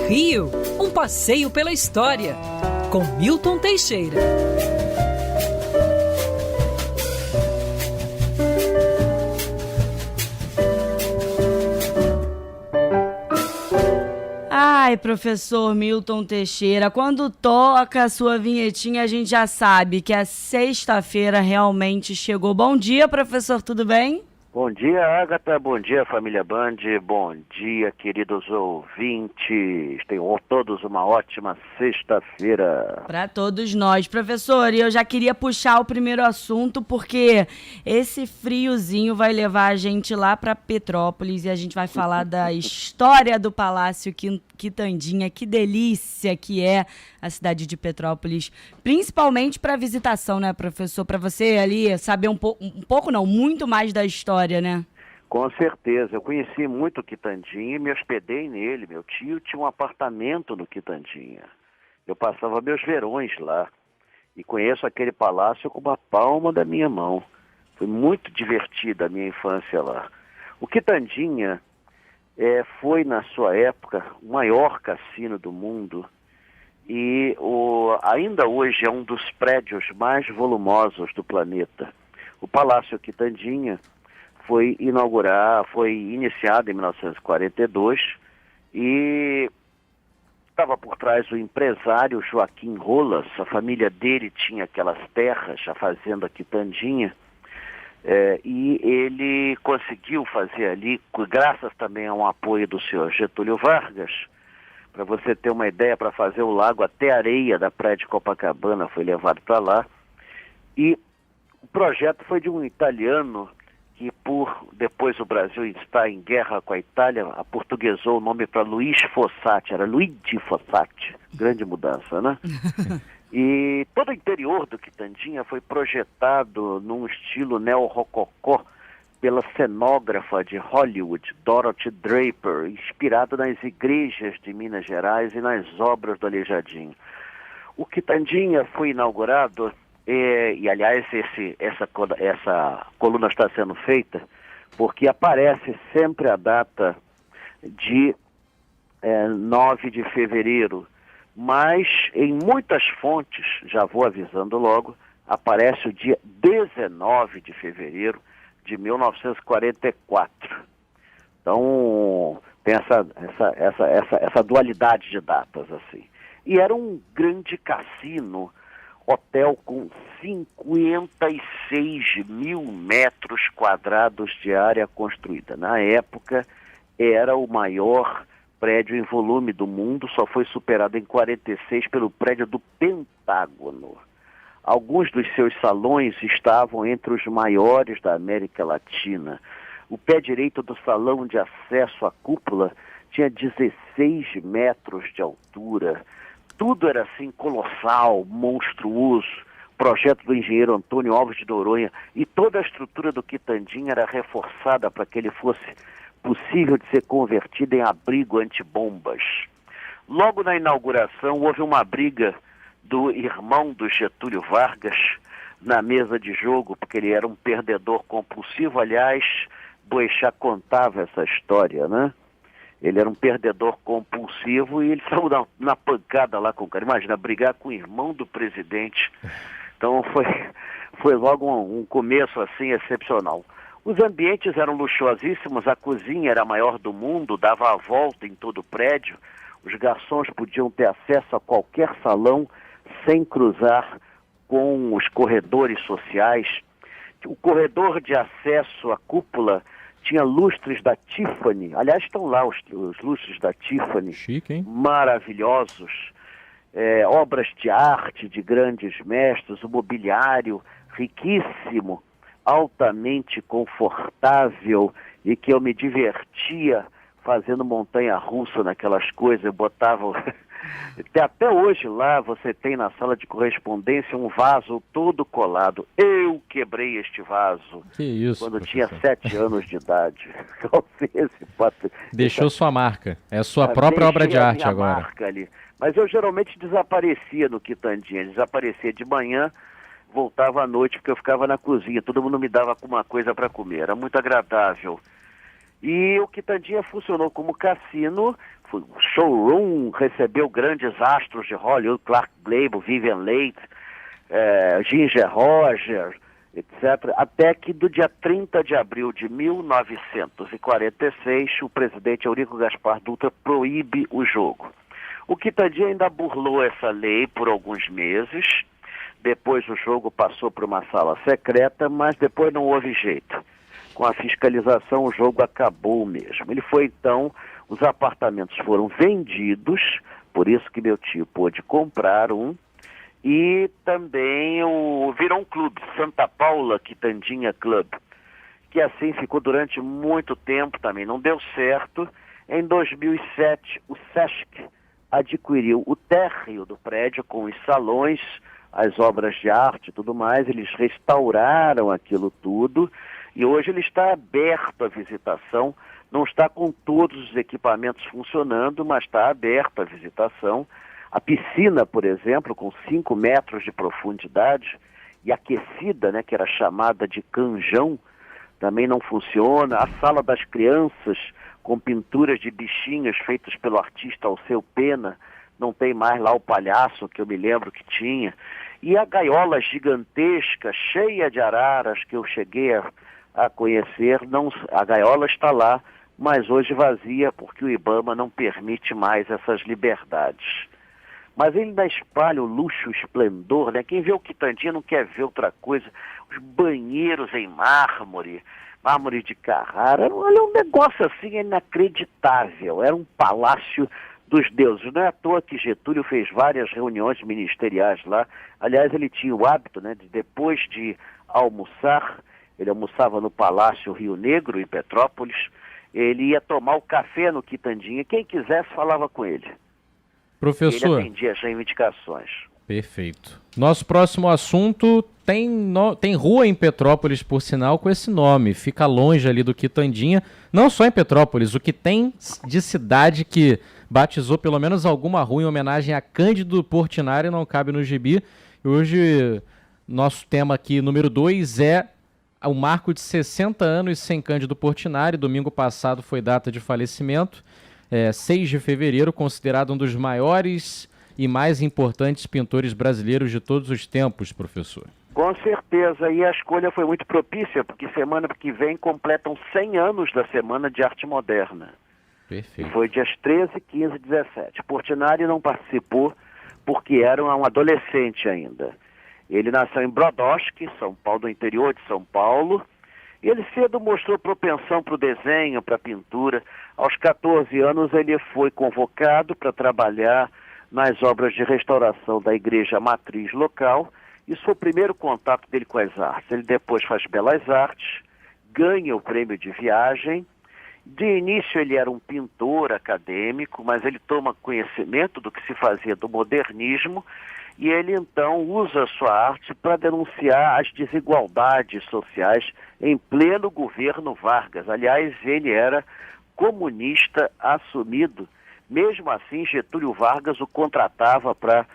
Rio, um passeio pela história, com Milton Teixeira. Ai, professor Milton Teixeira, quando toca a sua vinhetinha, a gente já sabe que a sexta-feira realmente chegou. Bom dia, professor, tudo bem? Bom dia, Agatha. Bom dia, família Band. Bom dia, queridos ouvintes. Tenham todos uma ótima sexta-feira. Para todos nós, professor. E eu já queria puxar o primeiro assunto, porque esse friozinho vai levar a gente lá para Petrópolis e a gente vai falar da história do Palácio Quitandinha. Que delícia que é a cidade de Petrópolis, principalmente para visitação, né, professor? Para você ali saber muito mais da história, né? Com certeza. Eu conheci muito o Quitandinha e me hospedei nele. Meu tio tinha um apartamento no Quitandinha. Eu passava meus verões lá e conheço aquele palácio com uma palma da minha mão. Foi muito divertida a minha infância lá. O Quitandinha foi, na sua época, o maior cassino do mundo. E ainda hoje é um dos prédios mais volumosos do planeta. O Palácio Quitandinha foi iniciado em 1942 e estava por trás o empresário Joaquim Rolas. A família dele tinha aquelas terras, a fazenda Quitandinha, e ele conseguiu fazer ali, graças também a um apoio do senhor Getúlio Vargas. Para você ter uma ideia, para fazer o lago, até a areia da praia de Copacabana foi levado para lá. E o projeto foi de um italiano que, depois o Brasil está em guerra com a Itália, aportuguesou o nome para Luiz Fossati, era Luigi Fossati. Grande mudança, né? E todo o interior do Quitandinha foi projetado num estilo neo-rococó pela cenógrafa de Hollywood, Dorothy Draper, inspirado nas igrejas de Minas Gerais e nas obras do Aleijadinho. O Quitandinha foi inaugurado, e aliás essa coluna está sendo feita, porque aparece sempre a data de 9 de fevereiro, mas em muitas fontes, já vou avisando logo, aparece o dia 19 de fevereiro, de 1944. Então, tem essa dualidade de datas, assim. E era um grande cassino, hotel com 56 mil metros quadrados de área construída. Na época, era o maior prédio em volume do mundo, só foi superado em 46 pelo prédio do Pentágono. Alguns dos seus salões estavam entre os maiores da América Latina. O pé direito do salão de acesso à cúpula tinha 16 metros de altura. Tudo era assim colossal, monstruoso. Projeto do engenheiro Antônio Alves de Noronha. E toda a estrutura do Quitandinha era reforçada para que ele fosse possível de ser convertido em abrigo antibombas. Logo na inauguração houve uma briga do irmão do Getúlio Vargas na mesa de jogo, porque ele era um perdedor compulsivo. Aliás, Boechat contava essa história, né? Ele era um perdedor compulsivo e ele saiu na pancada lá com o cara. Imagina, brigar com o irmão do presidente. Então foi logo um começo assim excepcional. Os ambientes eram luxuosíssimos, a cozinha era a maior do mundo, dava a volta em todo o prédio. Os garçons podiam ter acesso a qualquer salão sem cruzar com os corredores sociais. O corredor de acesso à cúpula tinha lustres da Tiffany. Aliás, estão lá os lustres da Tiffany. Chique, hein? Maravilhosos. Obras de arte de grandes mestres, o mobiliário riquíssimo, altamente confortável, e que eu me divertia fazendo montanha-russa naquelas coisas. Eu botava... Até hoje lá você tem na sala de correspondência um vaso todo colado. Eu quebrei este vaso. Que isso, quando professor. tinha 7 anos de idade. Deixou sua marca. É a sua própria obra de arte agora. Marca ali. Mas eu geralmente desaparecia no Quitandinha. Desaparecia de manhã, voltava à noite, porque eu ficava na cozinha. Todo mundo me dava alguma coisa para comer. Era muito agradável. E o Quitandinha funcionou como cassino, showroom, recebeu grandes astros de Hollywood, Clark Gable, Vivian Leigh, Ginger Rogers, etc. Até que do dia 30 de abril de 1946, o presidente Eurico Gaspar Dutra proíbe o jogo. O Quitandinha ainda burlou essa lei por alguns meses, depois o jogo passou para uma sala secreta, mas depois não houve jeito. Com a fiscalização, o jogo acabou mesmo. Ele foi, então, os apartamentos foram vendidos, por isso que meu tio pôde comprar um, e também virou um clube, Santa Paula Quitandinha Club, que assim ficou durante muito tempo também, não deu certo. Em 2007, o Sesc adquiriu o térreo do prédio com os salões, as obras de arte e tudo mais, eles restauraram aquilo tudo, e hoje ele está aberto à visitação, não está com todos os equipamentos funcionando, mas está aberto à visitação. A piscina, por exemplo, com 5 metros de profundidade e aquecida, né, que era chamada de canjão, também não funciona. A sala das crianças, com pinturas de bichinhos feitas pelo artista Alceu Pena, não tem mais lá o palhaço que eu me lembro que tinha. E a gaiola gigantesca, cheia de araras, que eu cheguei a conhecer, a gaiola está lá, mas hoje vazia, porque o IBAMA não permite mais essas liberdades. Mas ele ainda espalha o luxo, o esplendor, né? Quem vê o Quitandinha não quer ver outra coisa. Os banheiros em mármore de Carrara, olha, um negócio assim inacreditável. Era um palácio dos deuses. Não é à toa que Getúlio fez várias reuniões ministeriais lá. Aliás, ele tinha o hábito, né, de depois de almoçar, ele almoçava no Palácio Rio Negro, em Petrópolis, ele ia tomar o café no Quitandinha. Quem quisesse falava com ele. Professor. Ele atendia as reivindicações. Perfeito. Nosso próximo assunto tem rua em Petrópolis, por sinal, com esse nome. Fica longe ali do Quitandinha. Não só em Petrópolis, o que tem de cidade que batizou pelo menos alguma rua em homenagem a Cândido Portinari não cabe no gibi. E hoje, nosso tema aqui, número 2, é o marco de 60 anos sem Cândido Portinari. Domingo passado foi data de falecimento. 6 de fevereiro, considerado um dos maiores e mais importantes pintores brasileiros de todos os tempos, professor. Com certeza, e a escolha foi muito propícia, porque semana que vem completam 100 anos da Semana de Arte Moderna. Perfeito. E foi dias 13, 15 e 17. Portinari não participou porque era um adolescente ainda. Ele nasceu em Brodowski, São Paulo, do interior de São Paulo, e ele cedo mostrou propensão para o desenho, para a pintura. Aos 14 anos ele foi convocado para trabalhar nas obras de restauração da igreja matriz local. Isso foi o primeiro contato dele com as artes. Ele depois faz belas artes, ganha o prêmio de viagem. De início ele era um pintor acadêmico, mas ele toma conhecimento do que se fazia do modernismo e ele então usa a sua arte para denunciar as desigualdades sociais em pleno governo Vargas. Aliás, ele era comunista assumido. Mesmo assim, Getúlio Vargas o contratava para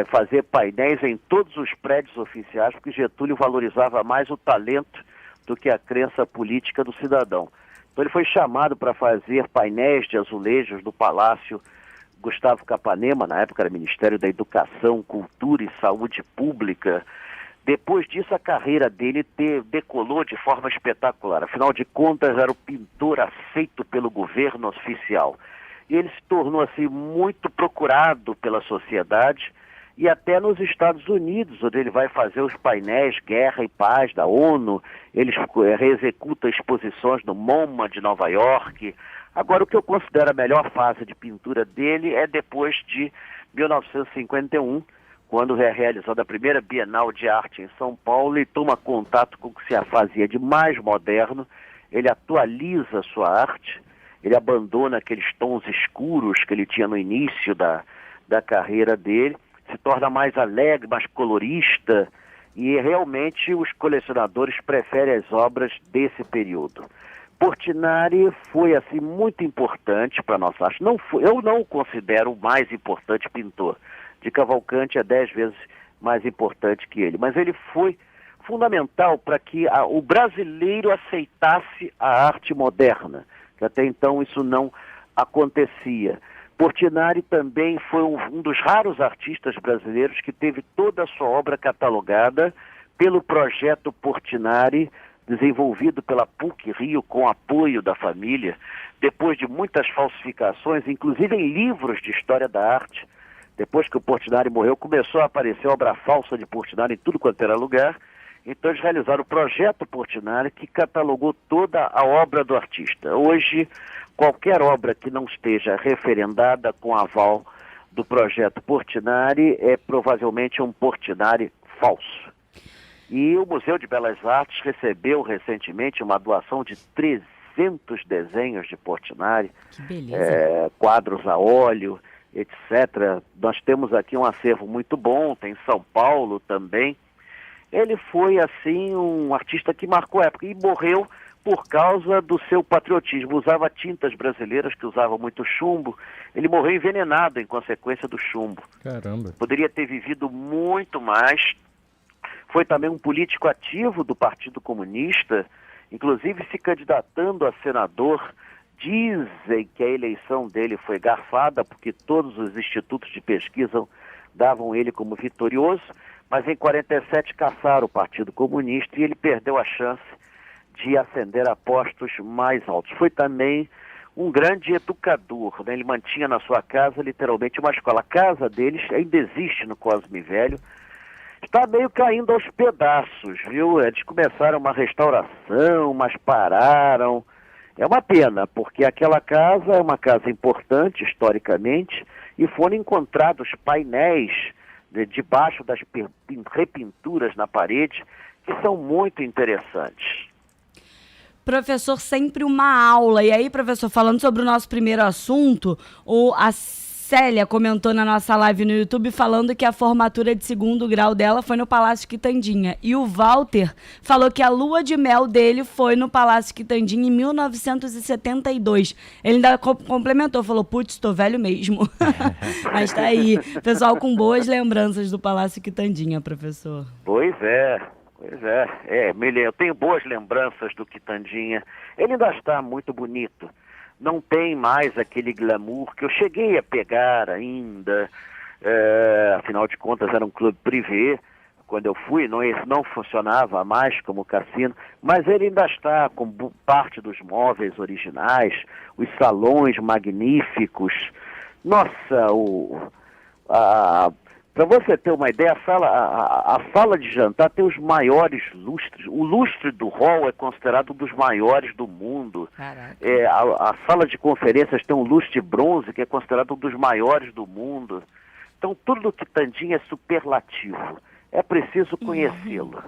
fazer painéis em todos os prédios oficiais, porque Getúlio valorizava mais o talento do que a crença política do cidadão. Então ele foi chamado para fazer painéis de azulejos do Palácio Gustavo Capanema, na época era Ministério da Educação, Cultura e Saúde Pública. Depois disso, a carreira dele decolou de forma espetacular. Afinal de contas, era o pintor aceito pelo governo oficial. E ele se tornou assim muito procurado pela sociedade e até nos Estados Unidos, onde ele vai fazer os painéis Guerra e Paz da ONU, ele reexecuta exposições no MoMA de Nova York. Agora, o que eu considero a melhor fase de pintura dele é depois de 1951, quando é realizada a primeira Bienal de Arte em São Paulo, e toma contato com o que se fazia de mais moderno. Ele atualiza a sua arte, ele abandona aqueles tons escuros que ele tinha no início da carreira dele, se torna mais alegre, mais colorista, e realmente os colecionadores preferem as obras desse período. Portinari foi assim muito importante para a nossa arte. Eu não o considero o mais importante pintor. De Cavalcanti é 10 vezes mais importante que ele, mas ele foi fundamental para que o brasileiro aceitasse a arte moderna, que até então isso não acontecia. Portinari também foi um dos raros artistas brasileiros que teve toda a sua obra catalogada pelo projeto Portinari, desenvolvido pela PUC-Rio com apoio da família, depois de muitas falsificações, inclusive em livros de história da arte. Depois que o Portinari morreu, começou a aparecer obra falsa de Portinari em tudo quanto era lugar. Então eles realizaram o projeto Portinari, que catalogou toda a obra do artista. Hoje, qualquer obra que não esteja referendada com aval do projeto Portinari é provavelmente um Portinari falso. E o Museu de Belas Artes recebeu recentemente uma doação de 300 desenhos de Portinari, que beleza. Quadros a óleo, etc. Nós temos aqui um acervo muito bom, tem em São Paulo também. Ele foi, assim, um artista que marcou a época e morreu por causa do seu patriotismo. Usava tintas brasileiras que usavam muito chumbo. Ele morreu envenenado em consequência do chumbo. Caramba. Poderia ter vivido muito mais. Foi também um político ativo do Partido Comunista, inclusive se candidatando a senador. Dizem que a eleição dele foi garfada, porque todos os institutos de pesquisa davam ele como vitorioso, mas em 47 cassaram o Partido Comunista e ele perdeu a chance de ascender a postos mais altos. Foi também um grande educador, né? Ele mantinha na sua casa literalmente uma escola. A casa deles ainda existe no Cosme Velho, está meio caindo aos pedaços, viu? Eles começaram uma restauração, mas pararam. É uma pena, porque aquela casa é uma casa importante historicamente e foram encontrados painéis debaixo das repinturas na parede que são muito interessantes. Professor, sempre uma aula. E aí, professor, falando sobre o nosso primeiro assunto, a Célia comentou na nossa live no YouTube falando que a formatura de 2º grau dela foi no Palácio Quitandinha. E o Walter falou que a lua de mel dele foi no Palácio Quitandinha em 1972. Ele ainda complementou, falou, putz, tô velho mesmo. Mas tá aí, pessoal com boas lembranças do Palácio Quitandinha, professor. Pois é. Eu tenho boas lembranças do Quitandinha. Ele ainda está muito bonito. Não tem mais aquele glamour que eu cheguei a pegar ainda. Afinal de contas, era um clube privê. Quando eu fui, não funcionava mais como cassino, mas ele ainda está com parte dos móveis originais, os salões magníficos. Nossa, para você ter uma ideia, a sala de jantar tem os maiores lustres. O lustre do hall é considerado um dos maiores do mundo. A sala de conferências tem um lustre bronze, que é considerado um dos maiores do mundo. Então, tudo do Quitandinha é superlativo. É preciso conhecê-lo.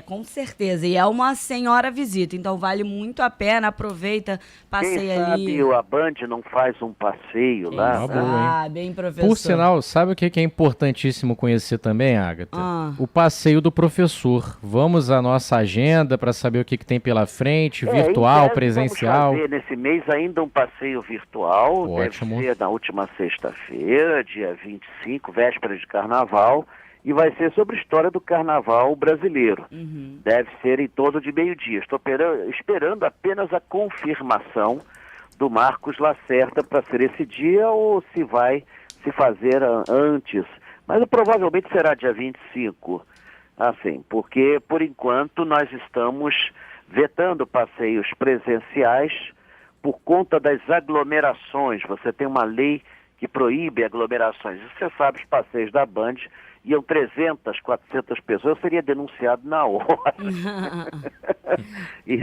Com certeza. E é uma senhora visita, então vale muito a pena. Aproveita, passeia ali. Quem sabe a Band não faz um passeio lá? Bem, professor. Por sinal, sabe o que é importantíssimo conhecer também, Agatha? O passeio do professor. Vamos à nossa agenda para saber o que tem pela frente, virtual, presencial. Vamos fazer nesse mês ainda um passeio virtual. Ótimo. Deve ser na última sexta-feira, dia 25, véspera de carnaval. E vai ser sobre a história do carnaval brasileiro. Deve ser em torno de meio-dia. Estou esperando apenas a confirmação do Marcos Lacerda para ser esse dia ou se vai se fazer antes. Mas provavelmente será dia 25. Assim, porque por enquanto nós estamos vetando passeios presenciais por conta das aglomerações. Você tem uma lei que proíbe aglomerações. Você sabe, os passeios da Band iam 300, 400 pessoas, eu seria denunciado na hora. E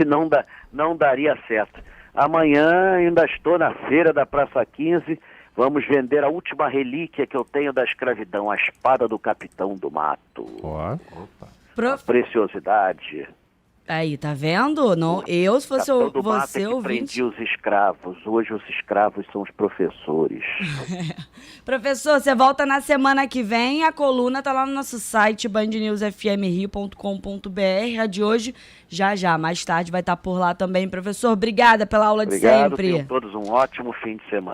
não daria certo. Amanhã ainda estou na feira da Praça 15, vamos vender a última relíquia que eu tenho da escravidão, a espada do Capitão do Mato. Uma preciosidade. Aí, tá vendo? Não, se fosse você ouvinte... prendia os escravos. Hoje os escravos são os professores. Professor, você volta na semana que vem. A coluna tá lá no nosso site, bandnewsfmrio.com.br. A de hoje, já, mais tarde, vai estar por lá também. Professor, obrigada pela aula de sempre. Obrigado, tenham todos um ótimo fim de semana.